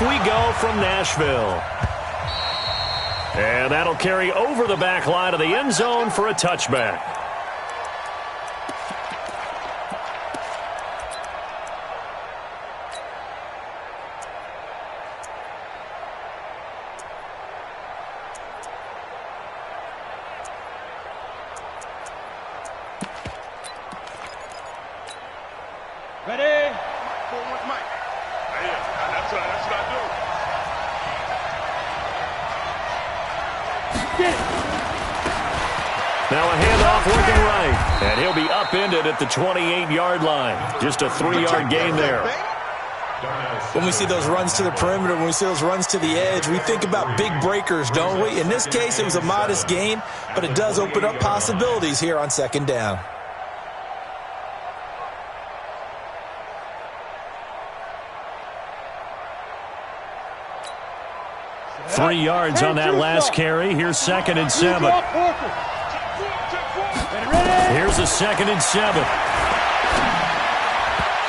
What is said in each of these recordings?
we go from Nashville. And that'll carry over the back line of the end zone for a touchback. Ready? Forward, Mike. That's what I do. Now a handoff working right. And he'll be upended at the 28-yard line. Just a 3-yard gain there. When we see those runs to the perimeter, when we see those runs to the edge, we think about big breakers, don't we? In this case, it was a modest gain, but it does open up possibilities here on second down. Three yards on that last carry. Here's 2nd and 7. Here's a 2nd and 7.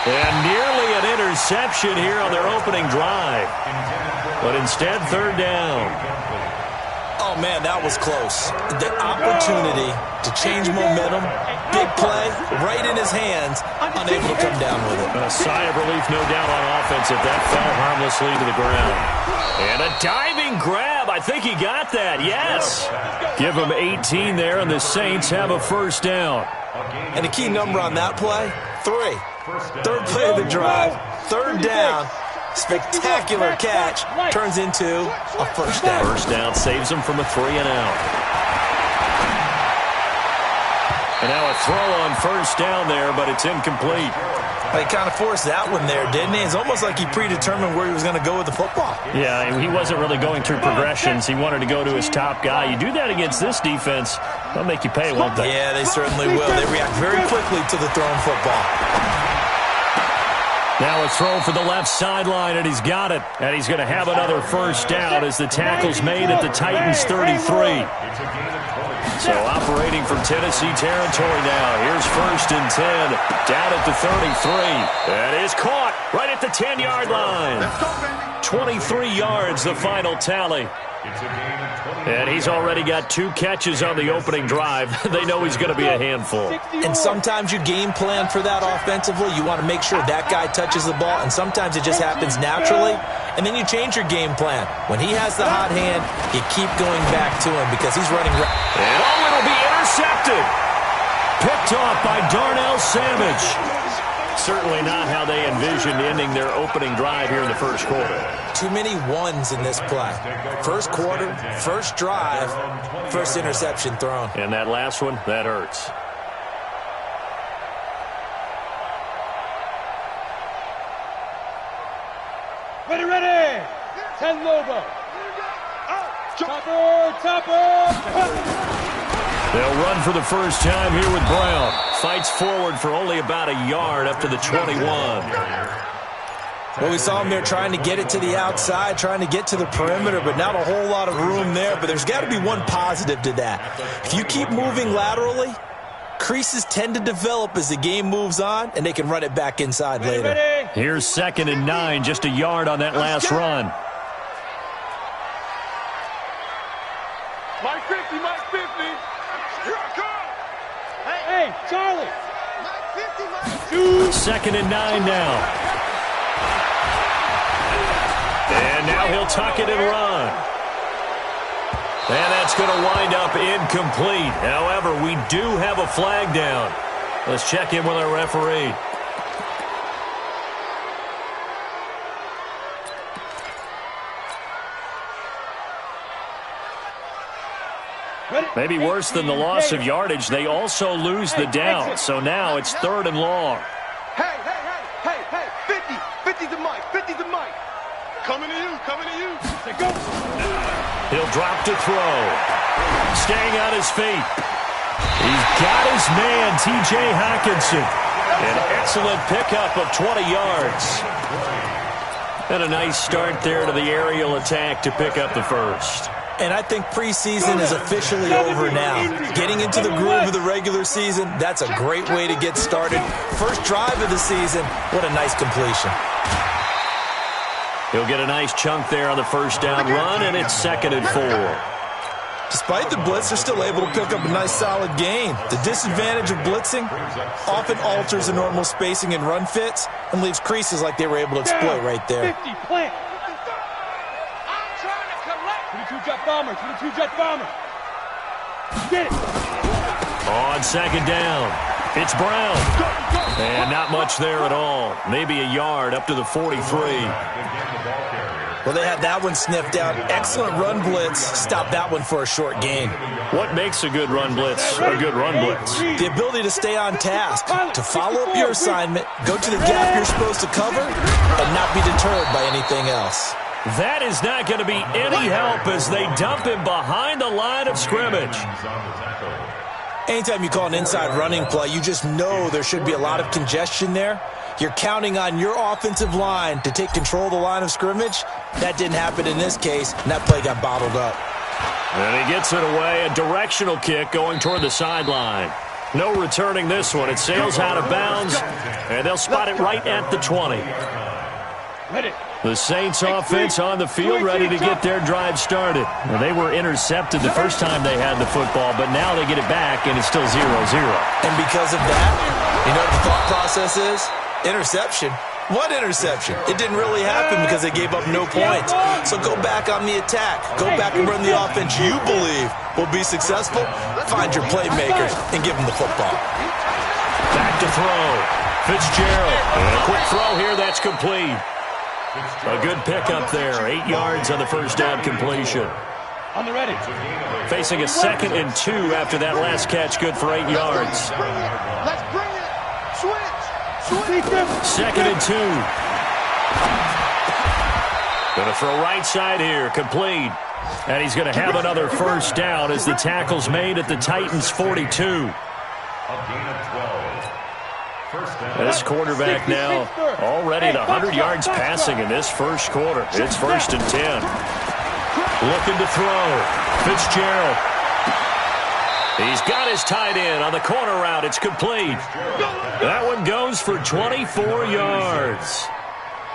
And nearly an interception here on their opening drive. But instead, 3rd down. Oh, man, that was close. The opportunity to change momentum, big play, right in his hands, unable to come down with it. A sigh of relief, no doubt, on offense if that fell harmlessly to the ground. And a diving grab. I think he got that, yes. Give him 18 there, and the Saints have a 1st down. And the key number on that play, 3. 3rd play of the drive, 3rd down. Spectacular catch turns into a 1st down. 1st down saves him from a 3-and-out. And now a throw on 1st down there, but it's incomplete. He kind of forced that one there, didn't he? It's almost like he predetermined where he was going to go with the football. Yeah, he wasn't really going through progressions. He wanted to go to his top guy. You do that against this defense, they'll make you pay, won't they? Yeah, they certainly will. They react very quickly to the thrown football. Now a throw for the left sideline, and he's got it. And he's going to have another 1st down as the tackle's made at the Titans' 33. So operating from Tennessee territory now. Here's 1st and 10, down at the 33. That is caught right at the 10-yard line. 23 yards, the final tally. And he's already got 2 catches on the opening drive. They know he's going to be a handful. And sometimes you game plan for that offensively. You want to make sure that guy touches the ball, and sometimes it just happens naturally. And then you change your game plan. When he has the hot hand, you keep going back to him because he's running. And it'll be intercepted. Picked off by Darnell Savage. Certainly not how they envisioned ending their opening drive here in the 1st quarter. Too many ones in this play. 1st quarter, 1st drive, 1st interception thrown. And that last one, that hurts. Ready. 10 Lobo. Topper. They'll run for the 1st time here with Brown. Fights forward for only about a yard up to the 21. Well, we saw him there trying to get it to the outside, trying to get to the perimeter, but not a whole lot of room there. But there's got to be one positive to that. If you keep moving laterally, creases tend to develop as the game moves on, and they can run it back inside later. Here's 2nd and 9, just a yard on that last run. Mike 50, Mike 50. Here I come. Hey, Charlie. Mike 50, Mike 2nd and 9 now. And now he'll tuck it and run. And that's going to wind up incomplete. However, we do have a flag down. Let's check in with our referee. Maybe worse than the loss of yardage, they also lose the down. So now it's 3rd and long. Hey, 50 to Mike, 50 to Mike. Coming to you. Go. He'll drop to throw. Staying on his feet. He's got his man, T.J. Hockenson. An excellent pickup of 20 yards. And a nice start there to the aerial attack to pick up the 1st. And I think preseason is officially over now. Getting into the groove of the regular season, that's a great way to get started. 1st drive of the season, what a nice completion. He'll get a nice chunk there on the first down run, and it's 2nd and 4. Despite the blitz, they're still able to pick up a nice solid gain. The disadvantage of blitzing often alters the normal spacing and run fits and leaves creases like they were able to exploit right there. 50, plant. 22 jet bomber, 22 jet bomber. Get it. On 2nd down, it's Brown. And not much there at all. Maybe a yard up to the 43. Well, they had that one sniffed out. Excellent run blitz. Stop that one for a short gain. What makes a good run blitz a good run blitz? The ability to stay on task, to follow up your assignment, go to the gap you're supposed to cover, and not be deterred by anything else. That is not going to be any help as they dump him behind the line of scrimmage. Anytime you call an inside running play, you just know there should be a lot of congestion there. You're counting on your offensive line to take control of the line of scrimmage. That didn't happen in this case, and that play got bottled up. And he gets it away, a directional kick going toward the sideline. No returning this one. It sails out of bounds, and they'll spot it right at the 20. The Saints offense on the field ready to get their drive started. Well, they were intercepted the first time they had the football, but now they get it back, and it's still 0-0. And because of that, you know what the thought process is? Interception. What interception? It didn't really happen because they gave up no points. So go back on the attack. Go back and run the offense you believe will be successful. Find your playmakers and give them the football. Back to throw. Fitzgerald. And a quick throw here. That's complete. A good pickup there. 8 yards on the first down completion. On the ready. Facing a 2nd and 2 after that last catch. Good for 8 yards. Let's bring it. Switch. 2nd and 2. Going to throw right side here. Complete. And he's going to have another first down as the tackle's made at the Titans' 42. This quarterback now already at 100 yards passing in this first quarter. It's 1st and 10. Looking to throw. Fitzgerald. He's got his tight end on the corner route. It's complete. That one goes for 24 yards.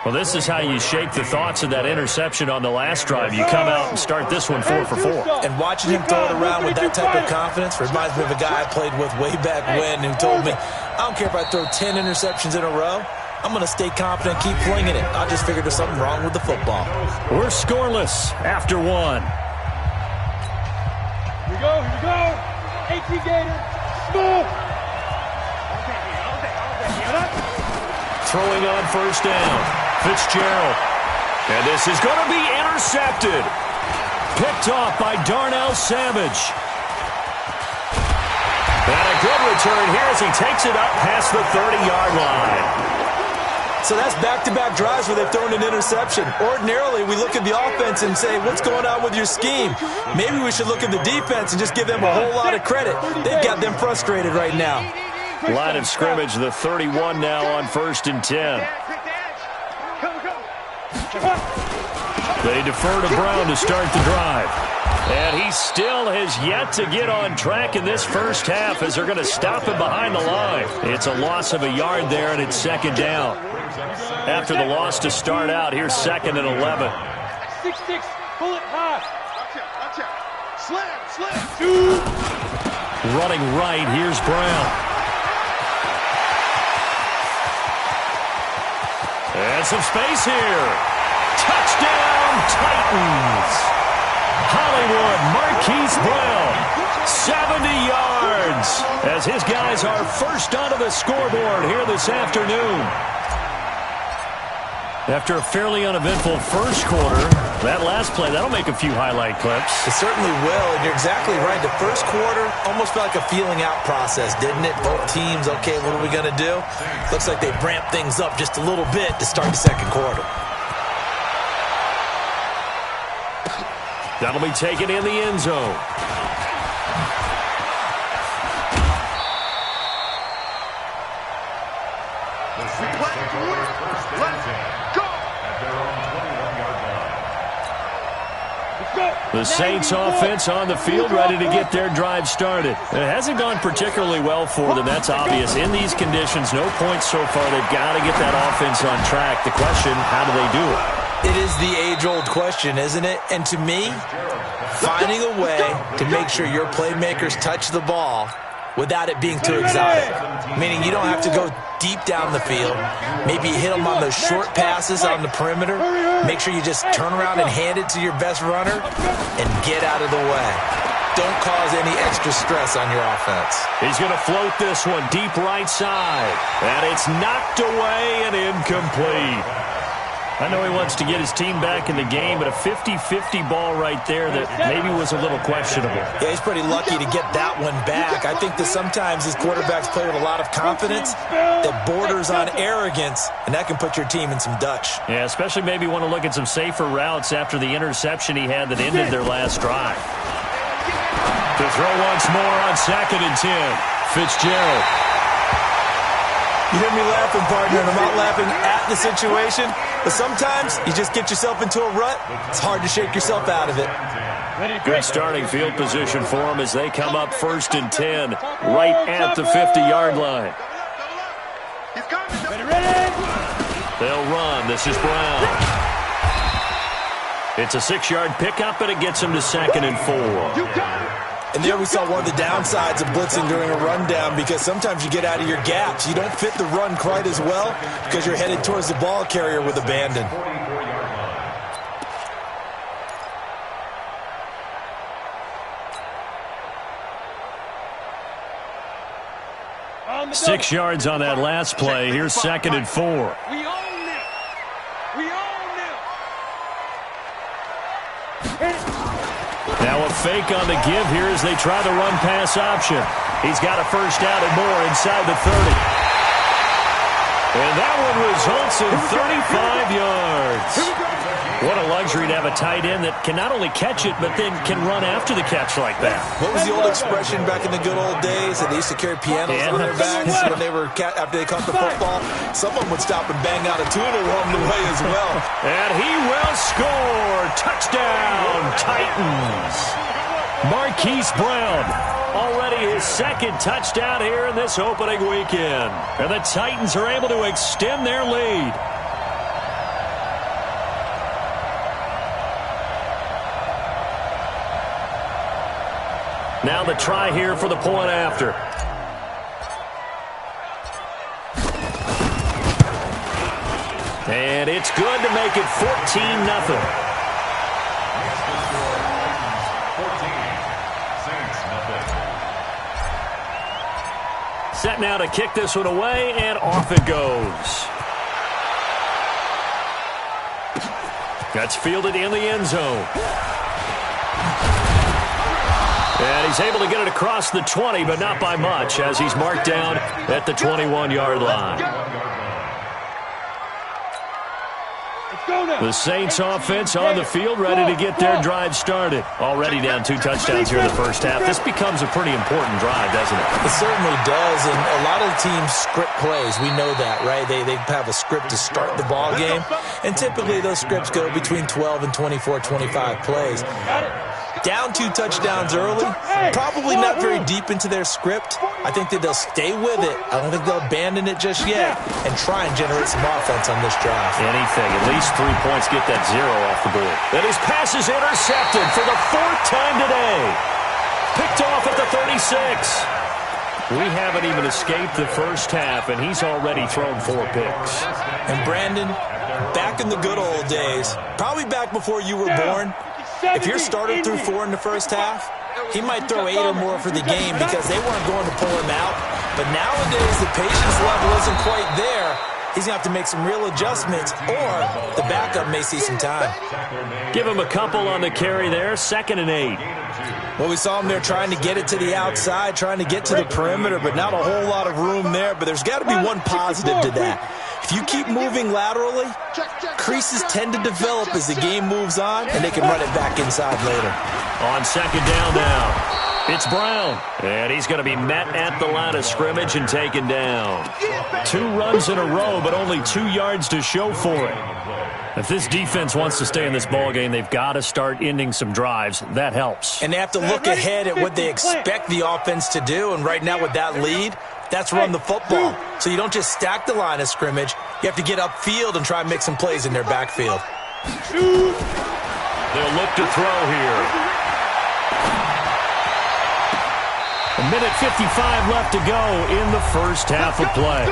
Well, this is how you shake the thoughts of that interception on the last drive. You come out and start this one 4 for 4. And watching him throw it around with that type of confidence reminds me of a guy I played with way back when who told me, I don't care if I throw 10 interceptions in a row. I'm going to stay confident, keep flinging it. I just figured there's something wrong with the football. We're scoreless after 1. Here we go. 18 Gator. Smooth. Throwing on first down. Fitzgerald. And this is going to be intercepted. Picked off by Darnell Savage. And a good return here as he takes it up past the 30-yard line. So that's back-to-back drives where they've thrown an interception. Ordinarily, we look at the offense and say, what's going on with your scheme? Maybe we should look at the defense and just give them a whole lot of credit. They've got them frustrated right now. Line of scrimmage, the 31 now on 1st and 10. They defer to Brown to start the drive. And he still has yet to get on track in this first half as they're going to stop him behind the line. It's a loss of a yard there, and it's 2nd down. After the loss to start out, here's 2nd and 11. 6-6, bullet high. Watch out. Slam. Running right, here's Brown. And some space here. Touchdown, Titans. Hollywood Marquise Brown, 70 yards, as his guys are first onto the scoreboard here this afternoon. After a fairly uneventful first quarter, that last play, that'll make a few highlight clips. It certainly will, and you're exactly right. The first quarter almost felt like a feeling out process, didn't it? Both teams, okay, what are we going to do? Looks like they ramped things up just a little bit to start the second quarter. That'll be taken in the end zone. The Saints offense on the field ready to get their drive started. It hasn't gone particularly well for them. That's obvious. In these conditions, no points so far. They've got to get that offense on track. The question, how do they do it? It is the age-old question, isn't it? And to me, finding a way to make sure your playmakers touch the ball without it being too exotic. Meaning you don't have to go deep down the field. Maybe you hit them on those short passes on the perimeter. Make sure you just turn around and hand it to your best runner and get out of the way. Don't cause any extra stress on your offense. He's going to float this one deep right side. And it's knocked away and incomplete. I know he wants to get his team back in the game, but a 50-50 ball right there that maybe was a little questionable. Yeah, he's pretty lucky to get that one back. I think that sometimes these quarterbacks play with a lot of confidence that borders on arrogance, and that can put your team in some Dutch. Yeah, especially maybe want to look at some safer routes after the interception he had that ended their last drive. To throw once more on 2nd and 10. Fitzgerald. You hear me laughing, partner, and I'm not laughing at the situation, but sometimes you just get yourself into a rut. It's hard to shake yourself out of it. Good starting field position for them as they come up 1st and 10, right at the 50-yard line. They'll run. This is Brown. It's a 6-yard pickup, and it gets him to 2nd and 4. And there we saw one of the downsides of blitzing during a rundown, because sometimes you get out of your gaps. You don't fit the run quite as well because you're headed towards the ball carrier with abandon. On 6 yards on that last play. Here's 2nd and 4. We own this. We own this. Now a fake on the give here as they try the run-pass option. He's got a first down and more inside the 30. And that one results in 35 yards. What a luxury to have a tight end that can not only catch it, but then can run after the catch like that. What was the old expression back in the good old days that they used to carry pianos on their backs when they were after they caught the football? Someone would stop and bang out a tune along the way as well. And he will score. Touchdown, Titans. Marquise Brown, already his 2nd touchdown here in this opening weekend. And the Titans are able to extend their lead. Now the try here for the point after. And it's good to make it 14-0. Set now to kick this one away, and off it goes. That's fielded in the end zone. And he's able to get it across the 20, but not by much, as he's marked down at the 21-yard line. The Saints offense on the field, ready to get their drive started. Already down 2 touchdowns here in the first half. This becomes a pretty important drive, doesn't it? It certainly does, and a lot of teams script plays. We know that, right? They have a script to start the ball game, and typically those scripts go between 12 and 24, 25 plays. Down 2 touchdowns early, probably not very deep into their script. I think that they'll stay with it. I don't think they'll abandon it just yet and try and generate some offense on this drive. Anything, at least 3 points, get that 0 off the board. And his pass is intercepted for the 4th time today. Picked off at the 36. We haven't even escaped the first half, and he's already thrown 4 picks. And Brandon, back in the good old days, probably back before you were born, if your starter threw 4 in the first half, he might throw 8 or more for the game because they weren't going to pull him out. But nowadays, the patience level isn't quite there. He's going to have to make some real adjustments, or the backup may see some time. Give him a couple on the carry there, 2nd and 8. Well, we saw him there trying to get it to the outside, trying to get to the perimeter, but not a whole lot of room there. But there's got to be one positive to that. If you keep moving laterally, creases tend to develop as the game moves on, and they can run it back inside later. On 2nd down now, it's Brown. And he's going to be met at the line of scrimmage and taken down. 2 runs in a row, but only 2 yards to show for it. If this defense wants to stay in this ballgame, they've got to start ending some drives. That helps. And they have to look ahead at what they expect the offense to do, and right now with that lead, that's run the football. So you don't just stack the line of scrimmage. You have to get upfield and try and make some plays in their backfield. They'll look to throw here. A minute 55 left to go in the first half of play.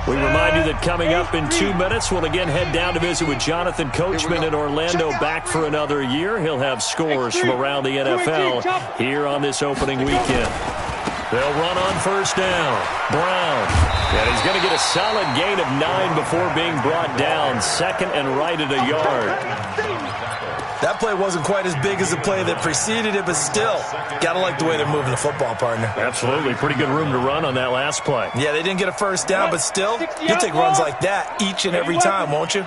We remind you that coming up in 2 minutes, we'll again head down to visit with Jonathan Coachman in Orlando, back for another year. He'll have scores from around the NFL here on this opening weekend. They'll run on first down. Brown. And he's going to get a solid gain of 9 before being brought down. Second and right at a yard. That play wasn't quite as big as the play that preceded it, but still, got to like the way they're moving the football, partner. Absolutely. Pretty good room to run on that last play. Yeah, they didn't get a first down, but still, you'll take runs like that each and every time, won't you?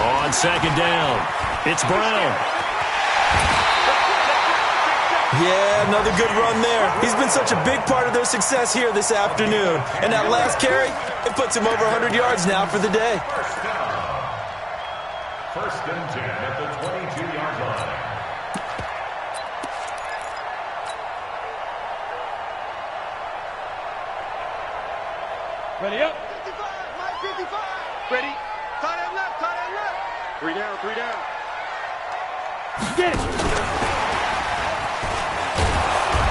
On second down, it's Brown. Yeah, another good run there. He's been such a big part of their success here this afternoon. And that last carry, it puts him over 100 yards now for the day. First and 10 at the 22-yard line. Ready up. 55, Mike 55. Ready. Tight end left, tight end left. 3 down, 3 down. Get it.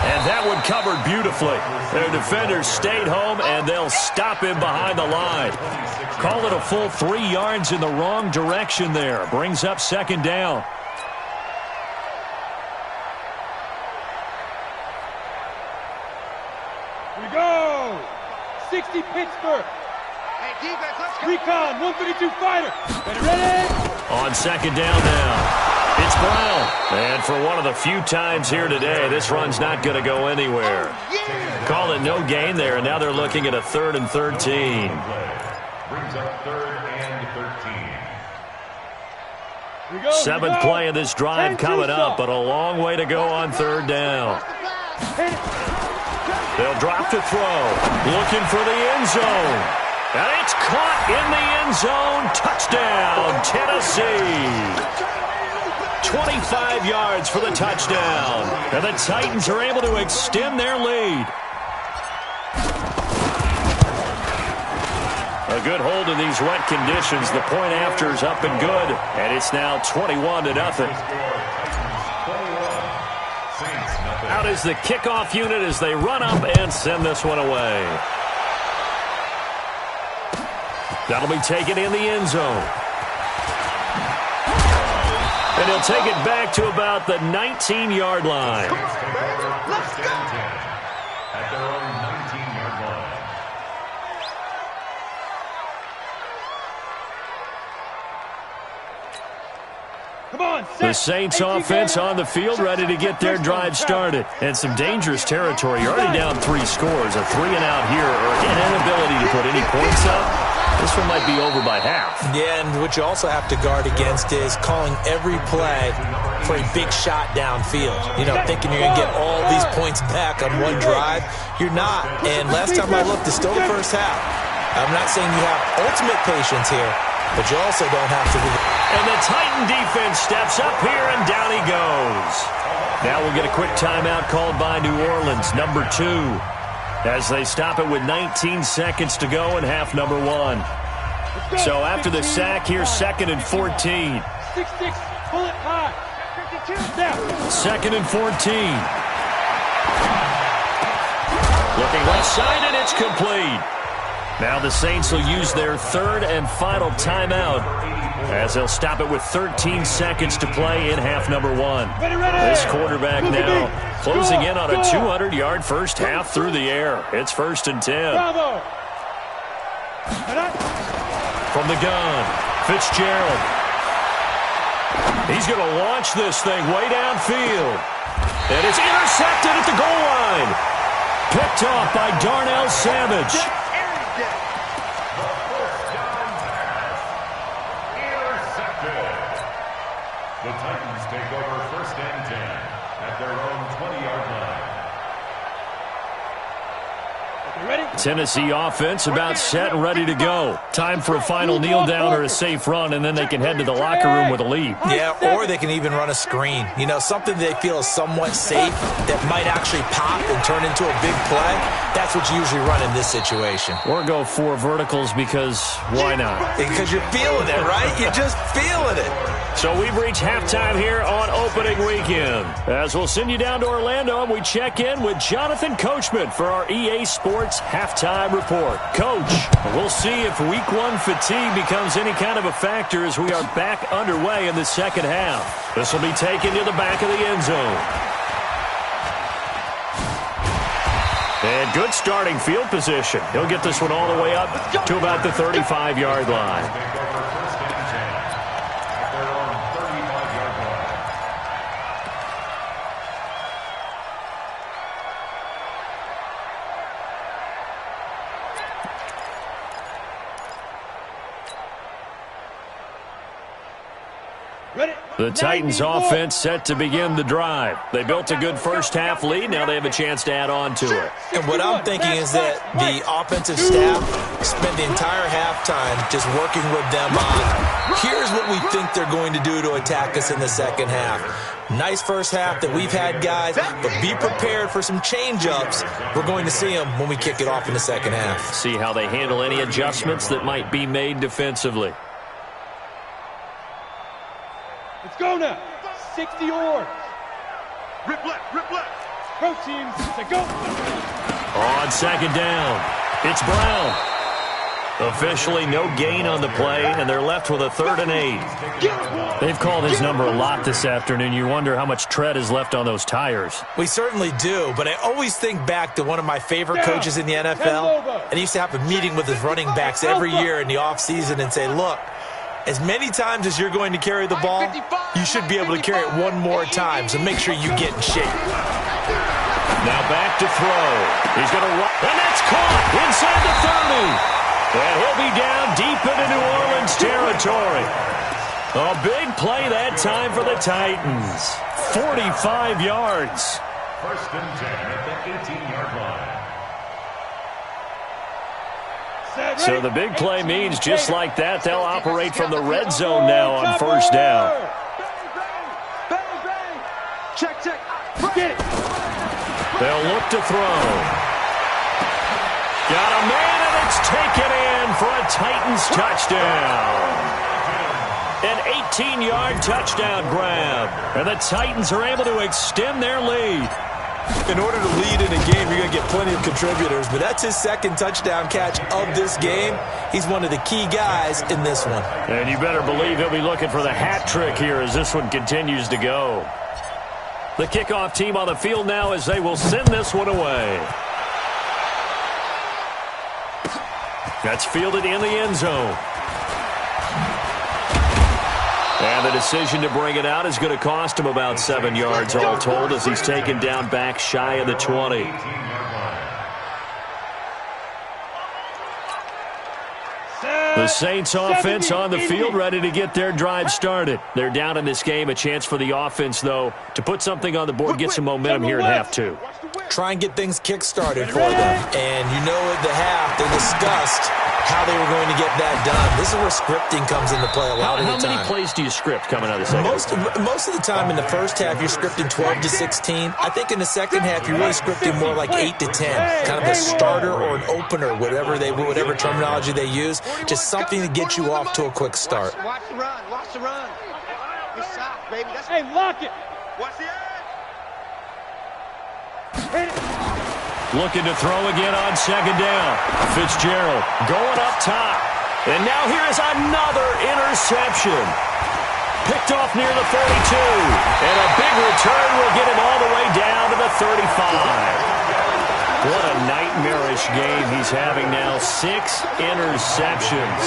And that one covered beautifully. Their defenders stayed home, and they'll stop him behind the line. Call it a full 3 yards in the wrong direction there. Brings up second down. Here we go. 60 Pittsburgh. Hey, defense, let's go. Recon, 132 fighter. Ready? On second down now. It's Brown. And for one of the few times here today, this run's not going to go anywhere. Call it no gain there, and now they're looking at a 3rd and 13. Brings up 3rd and 13. Seventh play of this drive coming up, but a long way to go on 3rd down. They'll drop to throw. Looking for the end zone. And it's caught in the end zone. Touchdown, Tennessee. 25 yards for the touchdown. And the Titans are able to extend their lead. A good hold in these wet conditions. The point after is up and good. And it's now 21-0. Out is the kickoff unit as they run up and send this one away. That'll be taken in the end zone. And he'll take it back to about the 19-yard line. Let's go. At their own 19-yard line. Come on, The Saints offense on the field, ready to get their drive started. And some dangerous territory. You're already down 3 scores. A 3-and-out here, or an inability to put any points up. This one might be over by half. Yeah, and what you also have to guard against is calling every play for a big shot downfield. You know, thinking you're going to get all these points back on one drive. You're not. And last time I looked, it's still the first half. I'm not saying you have ultimate patience here, but you also don't have to. And the Titan defense steps up here, and down he goes. Now we'll get a quick timeout called by New Orleans, number 2. As they stop it with 19 seconds to go in half number 1. So after the sack, here's 2nd and 14. 6-6, pull it high. 2nd and 14. Looking left side, and it's complete. Now the Saints will use their 3rd and final timeout as they'll stop it with 13 seconds to play in half number 1. This quarterback now closing in on a 200-yard first half through the air. It's 1st and 10. From the gun, Fitzgerald. He's going to launch this thing way downfield. And it's intercepted at the goal line. Picked off by Darnell Savage. The Titans take over 1st and 10 at their own 20-yard line. Tennessee offense about set and ready to go. Time for a final kneel down or a safe run, and then they can head to the locker room with a lead. Yeah, or they can even run a screen. You know, something they feel is somewhat safe that might actually pop and turn into a big play. That's what you usually run in this situation. Or go 4 verticals because why not? Because you're feeling it, right? You're just feeling it. So we've reached halftime here on opening weekend. As we'll send you down to Orlando, and we check in with Jonathan Coachman for our EA Sports Halftime Report. Coach, we'll see if Week 1 fatigue becomes any kind of a factor as we are back underway in the second half. This will be taken to the back of the end zone. And good starting field position. He'll get this one all the way up to about the 35-yard line. The Titans offense set to begin the drive. They built a good first-half lead. Now they have a chance to add on to it. And what I'm thinking is that the offensive staff spent the entire halftime just working with them on, here's what we think they're going to do to attack us in the second half. Nice first half that we've had, guys, but be prepared for some change-ups. We're going to see them when we kick it off in the second half. See how they handle any adjustments that might be made defensively. Let's go now. 60 yards. Rip left, rip left. Go teams, say go. On second down, it's Brown. Officially no gain on the play, and they're left with a 3rd and 8. They've called his number a lot this afternoon. You wonder how much tread is left on those tires. We certainly do, but I always think back to one of my favorite coaches in the NFL, and he used to have a meeting with his running backs every year in the offseason and say, look, as many times as you're going to carry the ball, you should be able to carry it one more time, so make sure you get in shape. Now back to throw. He's going to run, and that's caught inside the 30. And he'll be down deep into New Orleans territory. A big play that time for the Titans. 45 yards. 1st and 10 at the 18-yard line. So the big play means just like that, they'll operate from the red zone now on 1st down. Bang, bang. Check, check. Get it. They'll look to throw. Got a man, and it's taken in for a Titans touchdown. An 18-yard touchdown grab. And the Titans are able to extend their lead. In order to lead in a game, you're going to get plenty of contributors, but that's his 2nd touchdown catch of this game. He's one of the key guys in this one. And you better believe he'll be looking for the hat trick here as this one continues to go. The kickoff team on the field now as they will send this one away. That's fielded in the end zone. And the decision to bring it out is going to cost him about 7 yards all told as he's taken down back shy of the 20. The Saints offense on the field ready to get their drive started. They're down in this game. A chance for the offense, though, to put something on the board, get some momentum here in half 2. Try and get things kick-started for them. And you know at the half, they discussed how they were going to get that done. This is where scripting comes into play a lot of the time. How many plays do you script coming out of the second half? Most of the time in the first half, you're scripting 12 to 16. I think in the second half, you're really scripting more like 8 to 10. Kind of a starter or an opener, whatever terminology they use. Just something to get you off to a quick start. Watch the run. Watch the run. Good shot, baby. That's Hey, lock it. Watch the edge. Hit it. Looking to throw again on second down. Fitzgerald going up top. And now here is another interception. Picked off near the 42. And a big return will get him all the way down to the 35. What a nightmarish game he's having now. 6 interceptions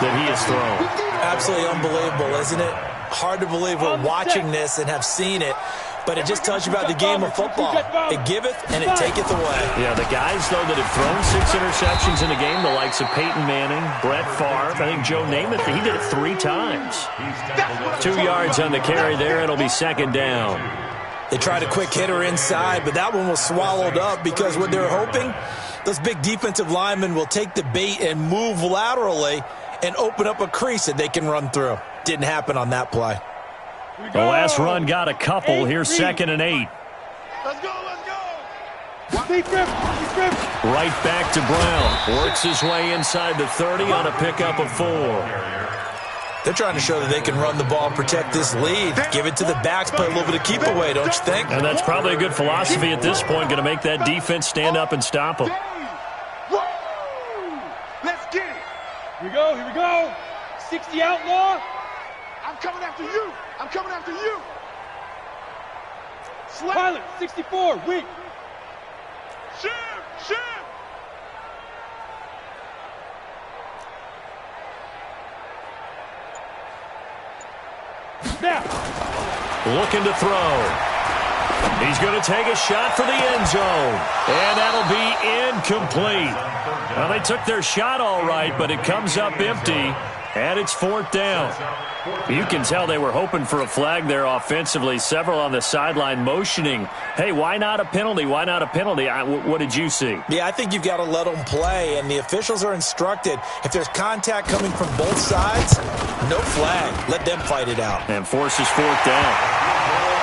that he has thrown. Absolutely unbelievable, isn't it? Hard to believe we're watching this and have seen it. But it just tells you about the game of football. It giveth and it taketh away. Yeah, the guys, though, that have thrown 6 interceptions in a game, the likes of Peyton Manning, Brett Favre, I think Joe Namath, he did it 3 times. 2 yards on the carry there. It'll be second down. They tried a quick hitter inside, but that one was swallowed up because what they were hoping Those big defensive linemen will take the bait and move laterally and open up a crease that they can run through. Didn't happen on that play. The last run got a couple. Here's 2nd and 8. Let's go, let's go. Right back to Brown. Works his way inside the 30 on a pickup of 4. They're trying to show that they can run the ball, protect this lead. Give it to the backs, play a little bit of keep away, don't you think? And that's probably a good philosophy at this point. Going to make that defense stand up and stop them. Let's get it. Here we go, here we go. 60 outlaw. I'm coming after you. I'm coming after you. Pilot, 64, weak. Shift, shift. Now. Looking to throw. He's going to take a shot for the end zone. And that'll be incomplete. Well, they took their shot all right, but it comes up empty. And it's 4th down. You can tell they were hoping for a flag there offensively. Several on the sideline motioning, hey, why not a penalty? Why not a penalty? What did you see? Yeah, I think you've got to let them play, and the officials are instructed, if there's contact coming from both sides, no flag. Let them fight it out. And forces 4th down.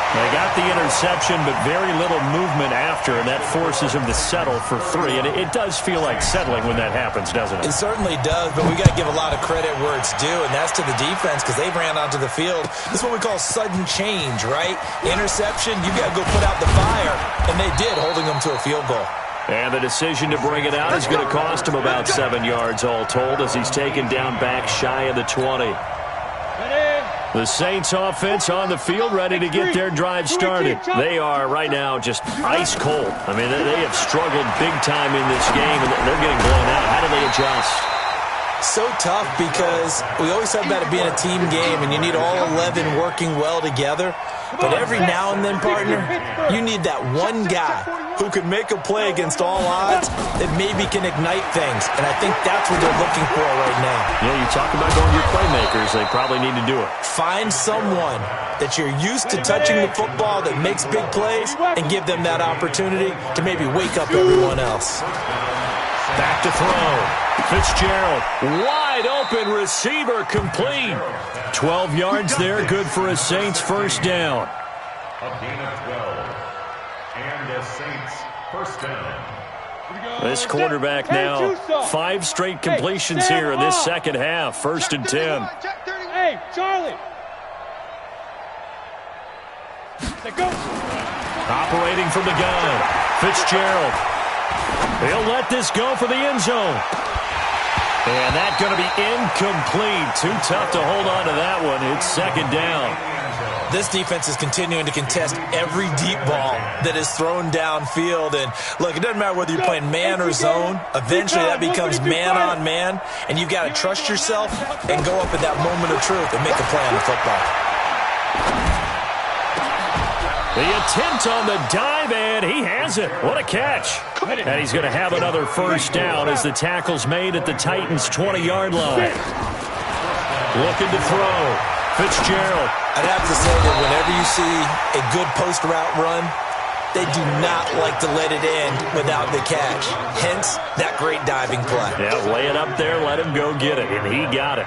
They got the interception, but very little movement after, and that forces them to settle for 3. And it does feel like settling when that happens, doesn't it? It certainly does, but we got to give a lot of credit where it's due, and that's to the defense because they ran onto the field. This is what we call sudden change, right? Interception, you got to go put out the fire, and they did, holding them to a field goal. And the decision to bring it out is going to cost him about 7 yards all told as he's taken down back shy of the 20. The Saints offense on the field ready to get their drive started. They are right now just ice cold. I mean, they have struggled big time in this game, and they're getting blown out. How do they adjust? So tough because we always talk about it being a team game, and you need all 11 working well together. But every now and then, partner, you need that one guy who can make a play against all odds that maybe can ignite things. And I think that's what they're looking for right now. Yeah, you talk about going to your playmakers. They probably need to do it. Find someone that you're used to touching the football that makes big plays and give them that opportunity to maybe wake up everyone else. Back to throw. Fitzgerald, wide open receiver, complete. 12 yards there, good for a Saints first down. A gain of 12. And the Saints first down. This quarterback now, 5 straight completions here in this second half. 1st and 10. Hey, Charlie. Let's go. Operating from the gun. Fitzgerald. He'll let this go for the end zone. And that's going to be incomplete. Too tough to hold on to that one. It's 2nd down. This defense is continuing to contest every deep ball that is thrown downfield. And, look, it doesn't matter whether you're playing man or zone. Eventually that becomes man-on-man, and you've got to trust yourself and go up at that moment of truth and make a play on the football. The attempt on the dive, and he has it. What a catch. And he's going to have another first down as the tackle's made at the Titans' 20-yard line. Looking to throw. Fitzgerald. I'd have to say that whenever you see a good post route run, they do not like to let it end without the catch. Hence, that great diving play. Yeah, lay it up there, let him go get it, and he got it.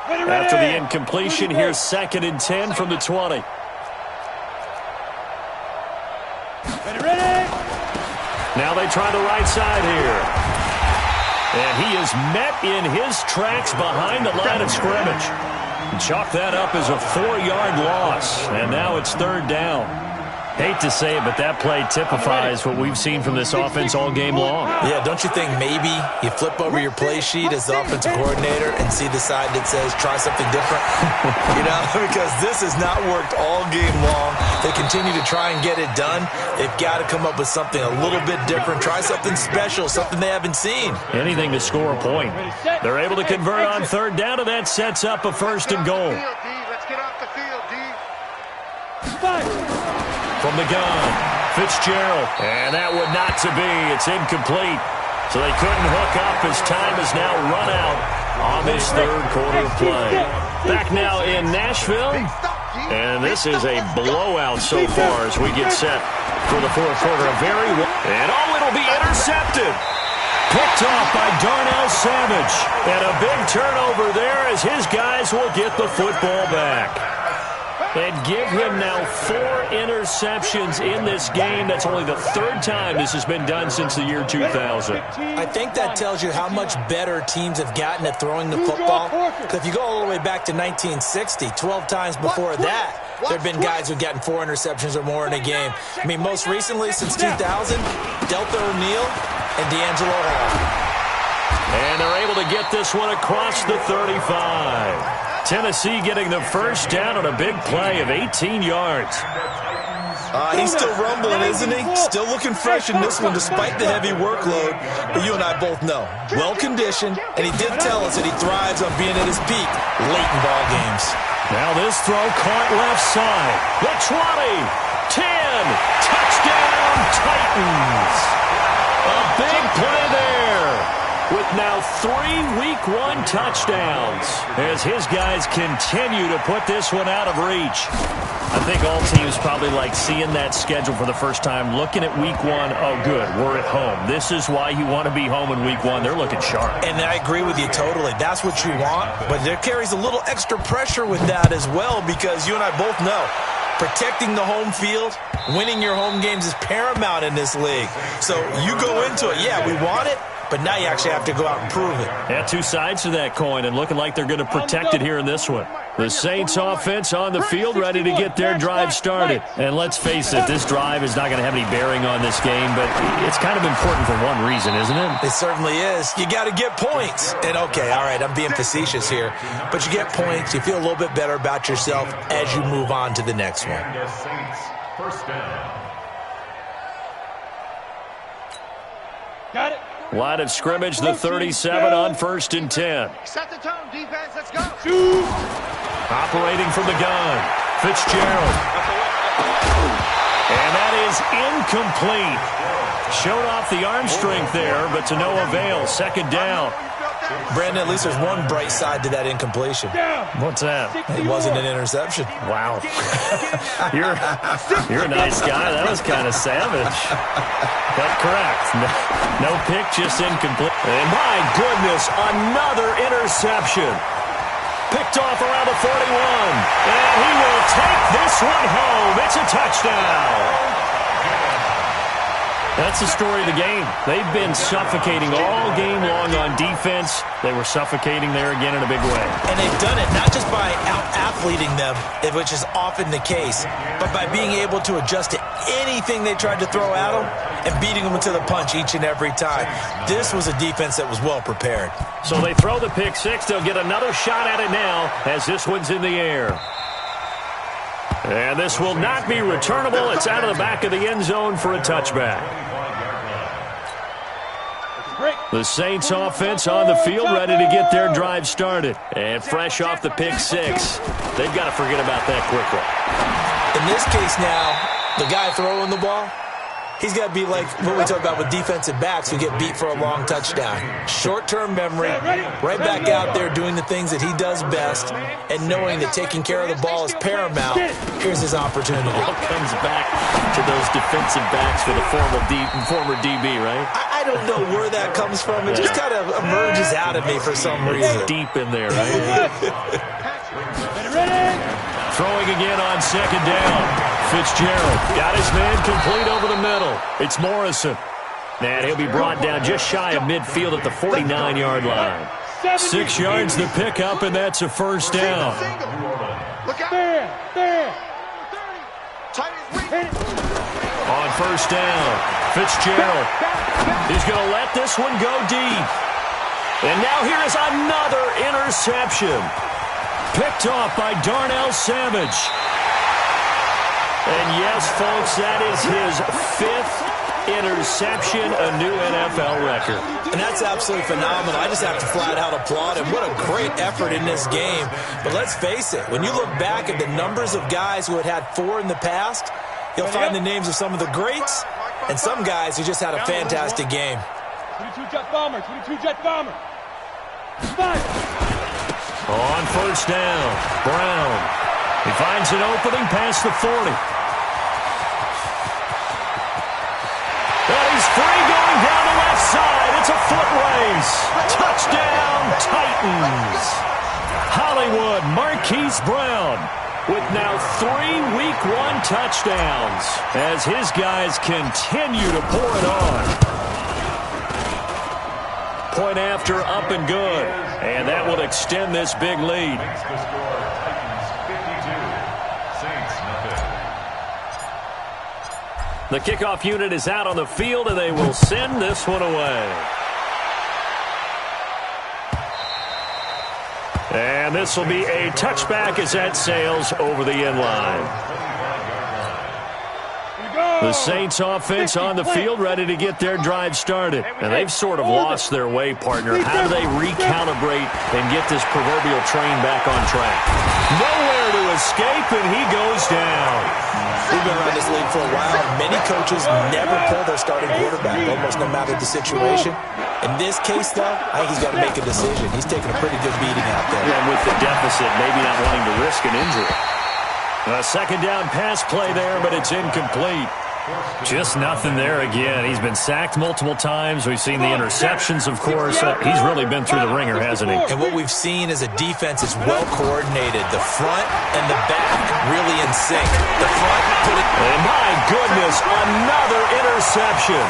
After the incompletion, here's 2nd and 10 from the 20. Now they try the right side here. And he is met in his tracks behind the line of scrimmage. Chalk that up as a 4-yard loss. And now it's 3rd down. Hate to say it, but that play typifies what we've seen from this offense all game long. Yeah, don't you think maybe you flip over your play sheet as the offensive coordinator and see the side that says try something different? Because this has not worked all game long. They continue to try and get it done. They've got to come up with something a little bit different. Try something special, something they haven't seen. Anything to score a point. They're able to convert on 3rd down, and that sets up a 1st and goal. Let's get off the field, D. From the gun, Fitzgerald. And that would not to be. It's incomplete. So they couldn't hook up as time has now run out on this 3rd quarter of play. Back now in Nashville, And this is a blowout so far as we get set for the fourth quarter. And it'll be intercepted. Picked off by Darnell Savage. And a big turnover there as his guys will get the football back. And give him now 4 interceptions in this game. That's only the 3rd time this has been done since the year 2000. I think that tells you how much better teams have gotten at throwing the football. Because if you go all the way back to 1960, 12 times before that, there have been guys who've gotten 4 interceptions or more in a game. I mean, most recently, since 2000, Delta O'Neal and D'Angelo Hall. And they're able to get this one across the 35. Tennessee getting the first down on a big play of 18 yards. He's still rumbling, isn't he? Still looking fresh in this one despite the heavy workload. But you and I both know, well-conditioned, and he did tell us that he thrives on being at his peak late in ball games. Now this throw caught left side. The 20, 10, touchdown Titans. A big play there. With now 3 Week 1 touchdowns as his guys continue to put this one out of reach. I think all teams probably like seeing that schedule for the first time, looking at Week 1, oh good, we're at home. This is why you want to be home in Week 1. They're looking sharp. And I agree with you totally. That's what you want, but there carries a little extra pressure with that as well because you and I both know protecting the home field, winning your home games is paramount in this league. So you go into it, yeah, we want it, but now you actually have to go out and prove it. Yeah, 2 sides to that coin, and looking like they're going to protect it here in this one. The Saints offense on the field, ready to get their drive started. And let's face it, this drive is not going to have any bearing on this game, but it's kind of important for one reason, isn't it? It certainly is. You got to get points. And okay, all right, I'm being facetious here, but you get points, you feel a little bit better about yourself as you move on to the next one. Saints, first down. Got it. Line of scrimmage, the 37 on 1st and 10. Set the tone, defense. Let's go. Operating from the gun, Fitzgerald. And that is incomplete. Showed off the arm strength there, but to no avail. 2nd down. Brandon, at least there's one bright side to that incompletion. What's that? It wasn't an interception. Wow. You're a nice guy. That was kind of savage. But correct. No pick, just incomplete. And my goodness, another interception. Picked off around the 41. And he will take this one home. It's a touchdown. That's the story of the game. They've been suffocating all game long on defense. They were suffocating there again in a big way. And they've done it not just by out-athleting them, which is often the case, but by being able to adjust to anything they tried to throw at them and beating them to the punch each and every time. This was a defense that was well prepared. So they throw the pick six. They'll get another shot at it now as this one's in the air. And this will not be returnable. It's out of the back of the end zone for a touchback. The Saints offense on the field, ready to get their drive started. And fresh off the pick six, they've got to forget about that quickly. In this case now, the guy throwing the ball, he's got to be like what we talk about with defensive backs who get beat for a long touchdown. Short-term memory, right back out there doing the things that he does best, and knowing that taking care of the ball is paramount. Here's his opportunity. All comes back to those defensive backs for the former DB, right? I don't know where that comes from. It just kind of emerges out of me for some reason. Deep in there, right? Throwing again on 2nd down. Fitzgerald got his man complete over the middle. It's Morrison. And he'll be brought down just shy of midfield at the 49-yard line. 6 yards the pickup, and that's a first down. Look out. There. On 1st down, Fitzgerald. He's going to let this one go deep. And now here is another interception. Picked off by Darnell Savage. And yes, folks, that is his 5th interception, a new NFL record. And that's absolutely phenomenal. I just have to flat out applaud him. What a great effort in this game. But let's face it, when you look back at the numbers of guys who had 4 in the past, you'll find the names of some of the greats and some guys who just had a fantastic game. 22 jet bomber. On 1st down, Brown. He finds an opening past the 40. And he's free going down the left side. It's a foot race. Touchdown, Titans. Hollywood Marquise Brown with now 3 Week 1 touchdowns as his guys continue to pour it on. Point after, up and good. And that will extend this big lead. Makes the score Titans 52, Saints nothing. The kickoff unit is out on the field, and they will send this one away. And this will be a touchback as that sails over the end line. The Saints offense on the field ready to get their drive started. And they've sort of lost their way, partner. How do they recalibrate and get this proverbial train back on track? Nowhere to escape, and he goes down. We've been around this league for a while, and many coaches never pull their starting quarterback, almost no matter the situation. In this case, though, I think he's got to make a decision. He's taking a pretty good beating out there. And with the deficit, maybe not wanting to risk an injury. A second down pass play there, but it's incomplete. Just nothing there again. He's been sacked multiple times. We've seen the interceptions, of course. He's really been through the ringer, hasn't he? And what we've seen is a defense is well coordinated. The front and the back really in sync. The front put it... And my goodness, another interception.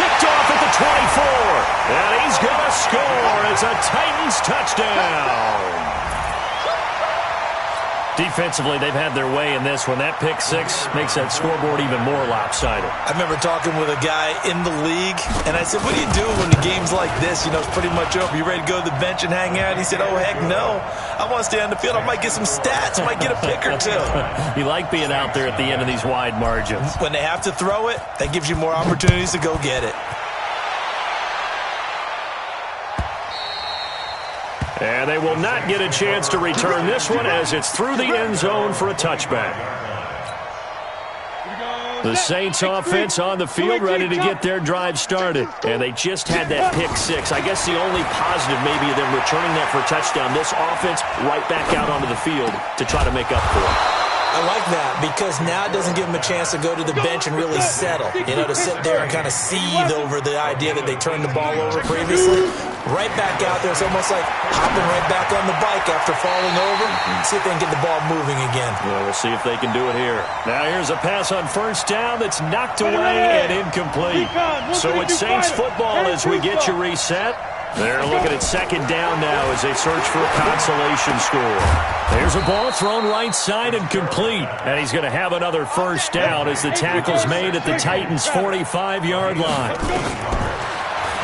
Picked off at the 24. And he's going to score. It's a Titans touchdown. Defensively, they've had their way in this one. That pick six makes that scoreboard even more lopsided. I remember talking with a guy in the league, and I said, what do you do when the game's like this? You know, it's pretty much over. You ready to go to the bench and hang out? He said, oh, heck no. I want to stay on the field. I might get some stats. I might get a pick or two. You like being out there at the end of these wide margins. When they have to throw it, that gives you more opportunities to go get it. And they will not get a chance to return this one as it's through the end zone for a touchback. The Saints offense on the field ready to get their drive started. And they just had that pick six. I guess the only positive maybe of them returning that for a touchdown. This offense right back out onto the field to try to make up for it. I like that because now it doesn't give them a chance to go to the bench and really settle. You know, to sit there and kind of seethe over the idea that they turned the ball over previously. Right back out there. It's almost like hopping right back on the bike after falling over. See if they can get the ball moving again. Well, we'll see if they can do it here. Now here's a pass on first down that's knocked away and incomplete. So it's Saints football as we get you reset. They're looking at second down now as they search for a consolation score. There's a ball thrown right side and complete. And he's going to have another first down as the tackle's made at the Titans' 45-yard line.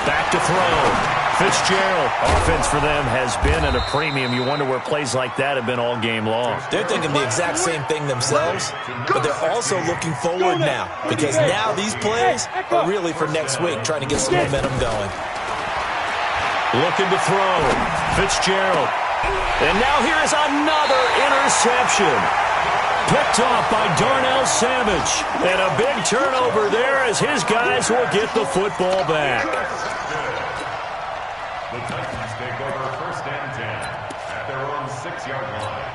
Back to throw. Fitzgerald. Offense for them has been at a premium. You wonder where plays like that have been all game long. They're thinking the exact same thing themselves, but they're also looking forward now because now these plays are really for next week, trying to get some momentum going. Looking to throw. Fitzgerald. And now here is another interception. Picked off by Darnell Savage. And a big turnover there as his guys will get the football back. The Titans take over first and 10 at their own 6-yard line.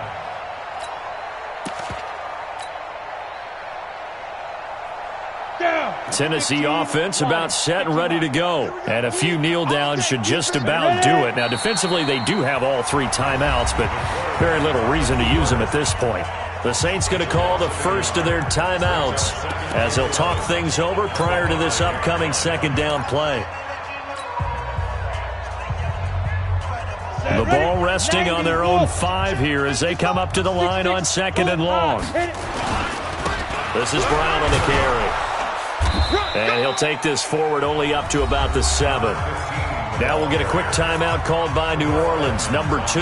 Tennessee offense about set and ready to go. And a few kneel downs should just about do it. Now, defensively, they do have all 3 timeouts, but very little reason to use them at this point. The Saints going to call the first of their timeouts as they'll talk things over prior to this upcoming second down play. The ball resting on their own 5 here as they come up to the line on second and long. This is Brown on the carry. And he'll take this forward only up to about the 7. Now we'll get a quick timeout called by New Orleans, number 2.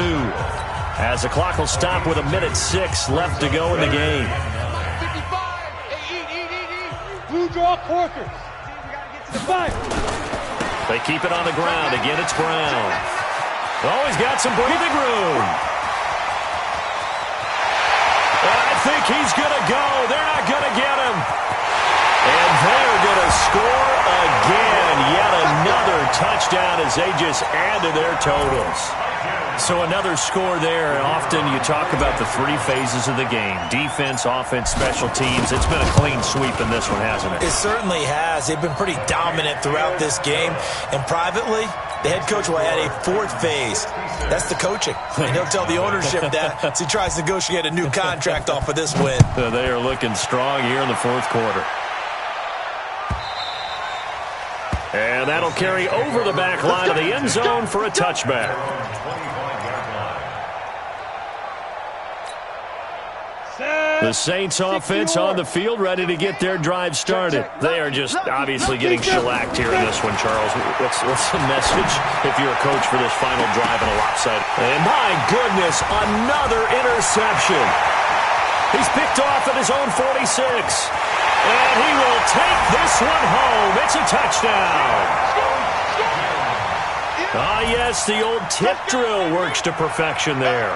As the clock will stop with 1:06 left to go in the game. 55. Blue draw Corkers. They keep it on the ground. Again, it's Brown. Oh, he's got some breathing room. And I think he's going to go. They're not going to get him. And they're going to score again. Yet another touchdown as they just add to their totals. So another score there. Often you talk about the three phases of the game. Defense, offense, special teams. It's been a clean sweep in this one, hasn't it? It certainly has. They've been pretty dominant throughout this game. And privately, the head coach will add a fourth phase. That's the coaching. And he'll tell the ownership that as he tries to negotiate a new contract off of this win. So they are looking strong here in the fourth quarter. And that'll carry over the back line of the end zone for a touchback. The Saints offense on the field, ready to get their drive started. They are just obviously getting shellacked here in this one, Charles. What's the message if you're a coach for this final drive in a lopsided? And my goodness, another interception. He's picked off at his own 46. And he will take this one home. It's a touchdown. Ah, yes, the old tip drill works to perfection there.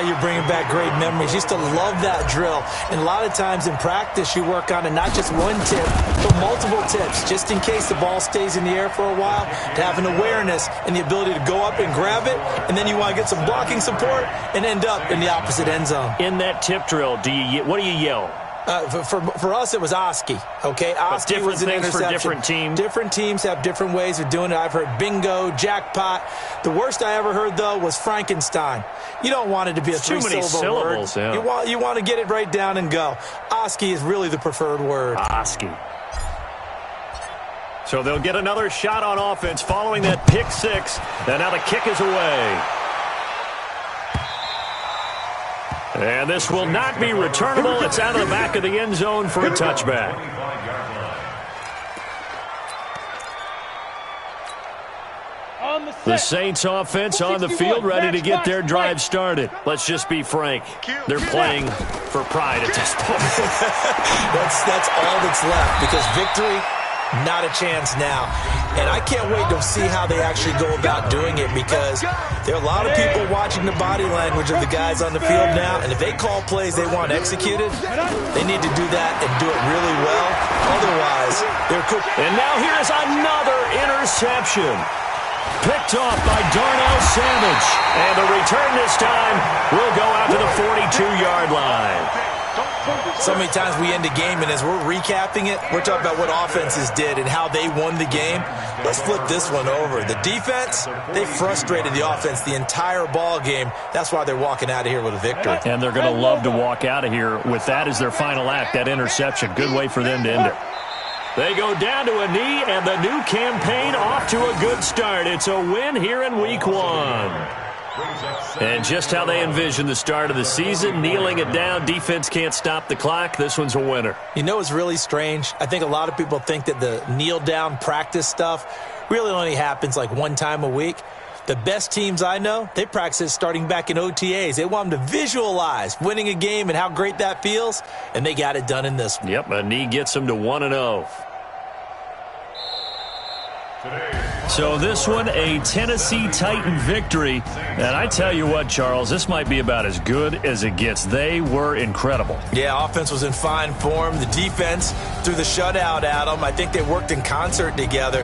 You're bringing back great memories. Used to love that drill. And a lot of times in practice, you work on it, not just one tip, but multiple tips, just in case the ball stays in the air for a while, to have an awareness and the ability to go up and grab it, and then you want to get some blocking support and end up in the opposite end zone. In that tip drill, what do you yell? For us, it was Oski. Okay, Oski was an interception. For different teams. Different teams have different ways of doing it. I've heard bingo, jackpot. The worst I ever heard, though, was Frankenstein. You don't want it to be a three-syllable word. Yeah. You want to get it right down and go. Oski is really the preferred word. Oski. So they'll get another shot on offense following that pick six. And now the kick is away. And this will not be returnable. It's out of the back of the end zone for a touchback. The Saints offense on the field, ready to get their drive started. Let's just be frank. They're playing for pride at this point. That's all that's left, because victory, not a chance now. And I can't wait to see how they actually go about doing it, because there are a lot of people watching the body language of the guys on the field now, and if they call plays they want executed, they need to do that and do it really well. Otherwise, they're cooked. And now here's another interception. Picked off by Darnell Savage. And the return this time will go out to the 42-yard line. So many times we end a game, and as we're recapping it, we're talking about what offenses did and how they won the game. Let's flip this one over. The defense, they frustrated the offense the entire ball game. That's why they're walking out of here with a victory. And they're going to love to walk out of here with that as their final act, that interception. Good way for them to end it. They go down to a knee, and the new campaign off to a good start. It's a win here in Week 1. And just how they envision the start of the season, kneeling it down, defense can't stop the clock. This one's a winner. You know what's really strange? I think a lot of people think that the kneel-down practice stuff really only happens like one time a week. The best teams I know, they practice it starting back in OTAs. They want them to visualize winning a game and how great that feels, and they got it done in this one. Yep, a knee gets them to 1-0. So this one, a Tennessee Titan victory. And I tell you what, Charles, this might be about as good as it gets. They were incredible. Yeah, offense was in fine form. The defense threw the shutout at them. I think they worked in concert together.